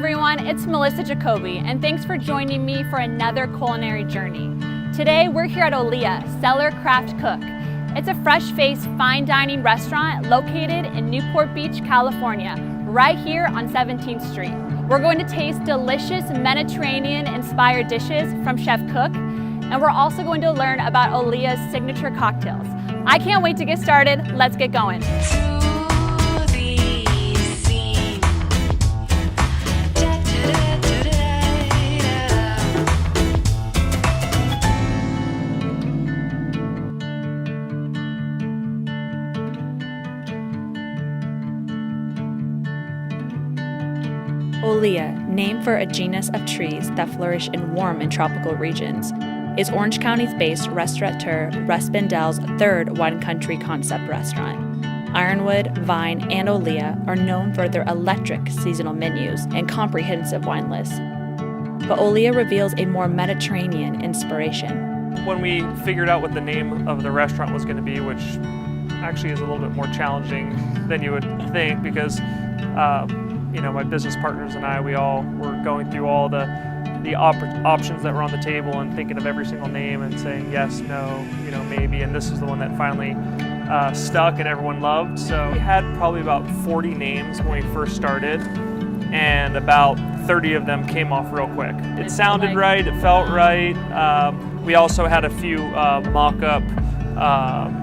everyone, it's Melissa Jacoby, and thanks for joining me for another culinary journey. Today we're here at Olea, Cellar.Craft.Cook. It's a fresh-faced fine dining restaurant located in Newport Beach, California, right here on 17th Street. We're going to taste delicious Mediterranean-inspired dishes from Chef Cook, and we're also going to learn about Olea's signature cocktails. I can't wait to get started. Let's get going. Olea, named for a genus of trees that flourish in warm and tropical regions, is Orange County's-based restaurateur Russ Bendel's third wine country concept restaurant. Ironwood, Vine, and Olea are known for their electric seasonal menus and comprehensive wine lists. But Olea reveals a more Mediterranean inspiration. When we figured out what the name of the restaurant was going to be, which actually is a little bit more challenging than you would think, because my business partners and I, we all were going through all the options that were on the table and thinking of every single name and saying yes, no, maybe, and this is the one that finally stuck and everyone loved. So we had probably about 40 names when we first started, and about 30 of them came off real quick. It sounded right, it felt right. We also had a few mock-up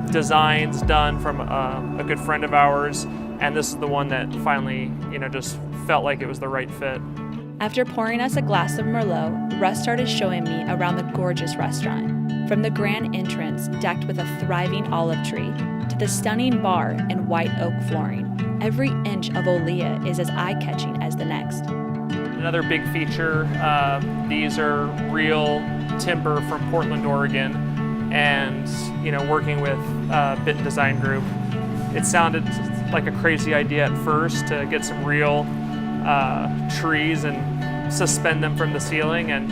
designs done from a good friend of ours, and this is the one that finally, just felt like it was the right fit. After pouring us a glass of Merlot, Russ started showing me around the gorgeous restaurant. From the grand entrance, decked with a thriving olive tree, to the stunning bar and white oak flooring, every inch of Olea is as eye-catching as the next. Another big feature, these are real timber from Portland, Oregon, and working with Bit Design Group, it sounded like a crazy idea at first to get some real trees and suspend them from the ceiling, and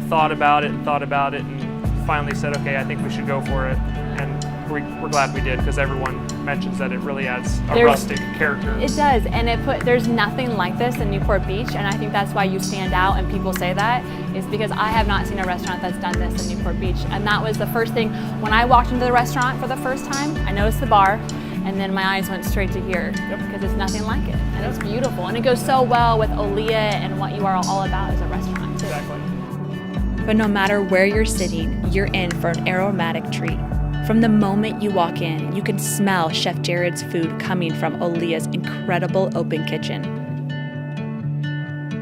thought about it and finally said, okay, I think we should go for it, and we're glad we did, because everyone mentions that it really adds a rustic character. It does, and there's nothing like this in Newport Beach, and I think that's why you stand out and people say that, is because I have not seen a restaurant that's done this in Newport Beach, and that was the first thing. When I walked into the restaurant for the first time, I noticed the bar, and then my eyes went straight to here, because it's nothing like it, and it's beautiful, and it goes so well with Olea and what you are all about as a restaurant too. Exactly. But no matter where you're sitting, you're in for an aromatic treat. From the moment you walk in, you can smell Chef Jared's food coming from Olea's incredible open kitchen.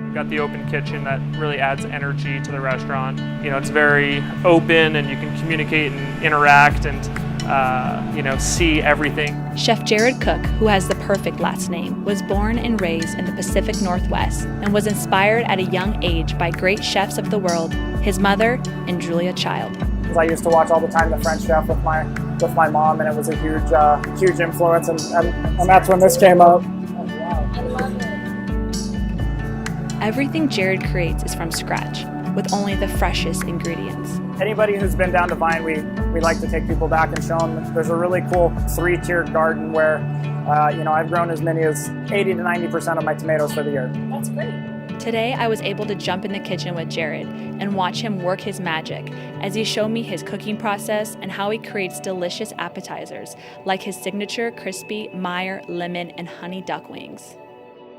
We've got the open kitchen that really adds energy to the restaurant. It's very open, and you can communicate and interact and see everything. Chef Jared Cook, who has the perfect last name, was born and raised in the Pacific Northwest and was inspired at a young age by great chefs of the world, his mother and Julia Child. I used to watch all the time The French Chef with my mom, and it was a huge influence, and that's when this came up. Everything Jared creates is from scratch, with only the freshest ingredients. Anybody who's been down to Vine, we like to take people back and show them there's a really cool 3-tiered garden where I've grown as many as 80 to 90% of my tomatoes for the year. That's great. Today I was able to jump in the kitchen with Jared and watch him work his magic as he showed me his cooking process and how he creates delicious appetizers like his signature crispy Meyer lemon and honey duck wings.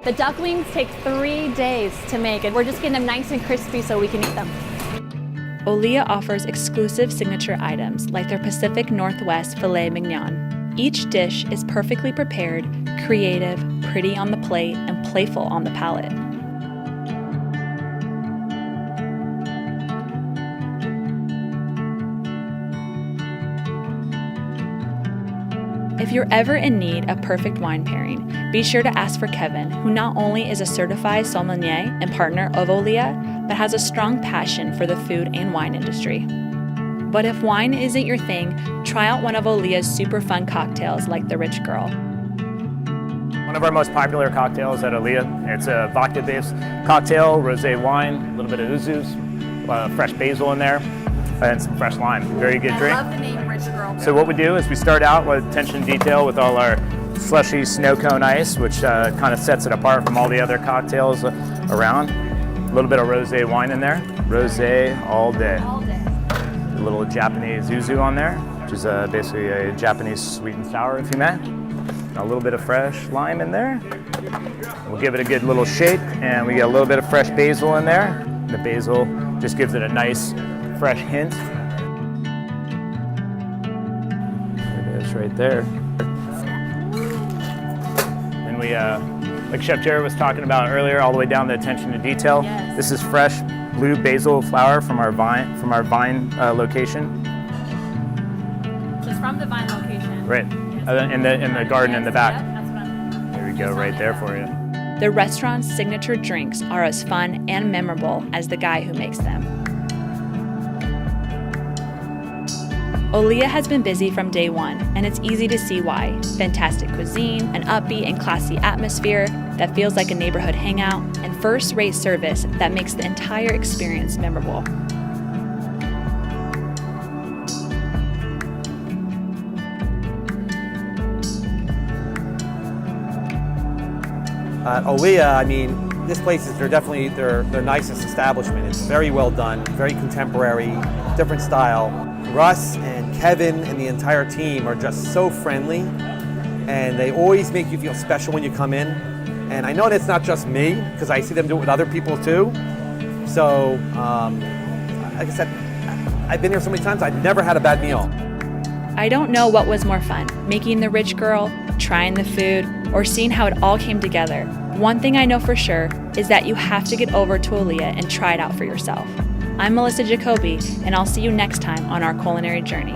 The duck wings take 3 days to make, and we're just getting them nice and crispy so we can eat them. Olea offers exclusive signature items like their Pacific Northwest filet mignon. Each dish is perfectly prepared, creative, pretty on the plate, and playful on the palate. If you're ever in need of perfect wine pairing, be sure to ask for Kevin, who not only is a certified sommelier and partner of Olea, but has a strong passion for the food and wine industry. But if wine isn't your thing, try out one of Olea's super fun cocktails like the Rich Girl. One of our most popular cocktails at Olea, it's a vodka-based cocktail, rosé wine, a little bit of ouzous, fresh basil in there, and some fresh lime. Very good drink. I love the name Rich Girl. So what we do is we start out with attention to detail with all our slushy snow cone ice, which kind of sets it apart from all the other cocktails around. A little bit of rosé wine in there. Rosé all day. All day. A little Japanese yuzu on there, which is basically a Japanese sweet and sour, if you may. A little bit of fresh lime in there. We'll give it a good little shake, and we get a little bit of fresh basil in there. The basil just gives it a nice, fresh hint. There it is right there. And we, like Chef Jared was talking about earlier, all the way down to attention to detail. Yes. This is fresh blue basil flower from our vine location. Just from the vine location. Right, in the garden in the back. There we go, right there for you. The restaurant's signature drinks are as fun and memorable as the guy who makes them. Olea has been busy from day one, and it's easy to see why. Fantastic cuisine, an upbeat and classy atmosphere that feels like a neighborhood hangout, and first-rate service that makes the entire experience memorable. Olea, I mean, this place is they're their nicest establishment. It's very well done, very contemporary, different style. Russ and Kevin and the entire team are just so friendly, and they always make you feel special when you come in. And I know that's not just me, because I see them do it with other people too. So, like I said, I've been here so many times, I've never had a bad meal. I don't know what was more fun, making the rich girl, trying the food, or seeing how it all came together. One thing I know for sure is that you have to get over to Olea and try it out for yourself. I'm Melissa Jacoby, and I'll see you next time on our culinary journey.